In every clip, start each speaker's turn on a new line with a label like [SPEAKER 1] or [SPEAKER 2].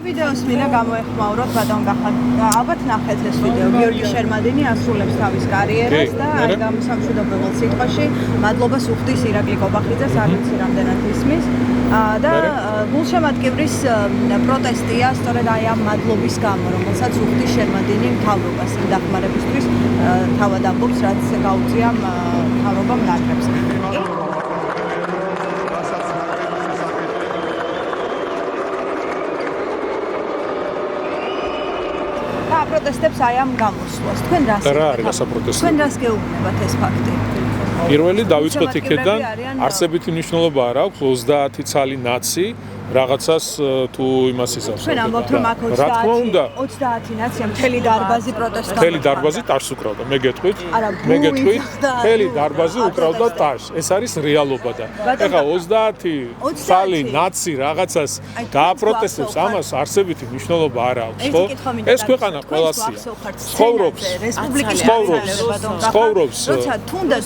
[SPEAKER 1] ვიდეოს მინდა გამოეხმაუროთ ბატონ გახან. ალბათ ნახეთ ეს ვიდეო. გიორგი შერმადინი ასრულებს თავის კარიერას და აი გამოსამშვიდობებელ სიტყვაში მადლობას უხდის ირაკლი კობახიძეს, არ ვიცი რამდენად ისმის. და გულშემატკივრის პროტესტია სწორედ აი ამ მადლობის გამო, რომელსაც უხდის შერმადინი მთავრობას იმ დახმარებისთვის თავად ამბობს, რაც გაუწია მთავრობამ ნაკრებს. პროტესტებს აი ამ გამოსვლას. თქვენ რას თქვენ რას გეუბნებათ ეს ფაქტი?
[SPEAKER 2] პირველი დავიწყოთ იქედან, არსებითი მნიშვნელობა არ აქვს 30 ცალი ნაცი რაღაცას თუ იმას იზავს.
[SPEAKER 1] თქვენ ამბობთ რომ აქ 30 ნაცია მთელი დარბაზი პროტესტს.
[SPEAKER 2] მთელი დარბაზი ტაშს უკრავდა, მე გეტყვით? მე გეტყვით? მთელი დარბაზი უკრავდა ტაშს. ეს არის რეალობა და ეხლა 30 ცალი ნაცი რაღაცას დააპროტესტებს, ამას არსებითი მნიშვნელობა არ აქვს, ხო? ეს ქვეყანა ყველასია. ცხოვრობს
[SPEAKER 1] როცა თუნდაც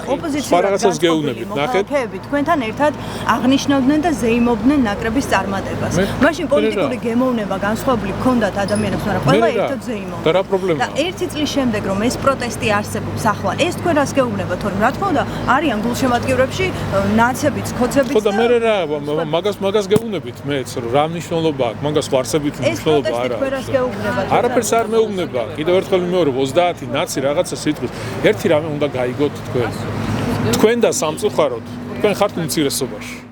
[SPEAKER 1] ოპოზიციონერად
[SPEAKER 2] გეუბნებით, ნახეთ.
[SPEAKER 1] თქვენთან ერთად აღნიშნავდნენ და ზეიმობდნენ ნაკრების წარმატებას. მაშინ პოლიტიკური გემოვნება განსხვავებული ჰქონდათ ადამიანებს, მაგრამ ყველა ერთად ზეიმობდა.
[SPEAKER 2] და რა პრობლემაა?
[SPEAKER 1] და ერთი წლის შემდეგ რომ ეს პროტესტი არსებობს ახლა, ეს თქვენ რას გეუბნებათ, თორემ რა თქმა უნდა, არიან გულშემატკივრებში ნაცებიც, ქოცებიც
[SPEAKER 2] და მე რა მაგას გეუბნებით მეც, რომ რა მნიშვნელობა აქვს, მაგას არსებითი მნიშვნელობა არ აქვს.
[SPEAKER 1] თქვენ რას გეუბნებათ?
[SPEAKER 2] არაფერს არ მეუბნება. კიდევ ერთხელ ვიმეორებ 30 ნაცი რაღაცა სიტყვის. ერთი რამე უნდა გაიგოთ თქვენ. თქვენ და სამწუხაროდ, თქვენ ხართ უმცირესობაში.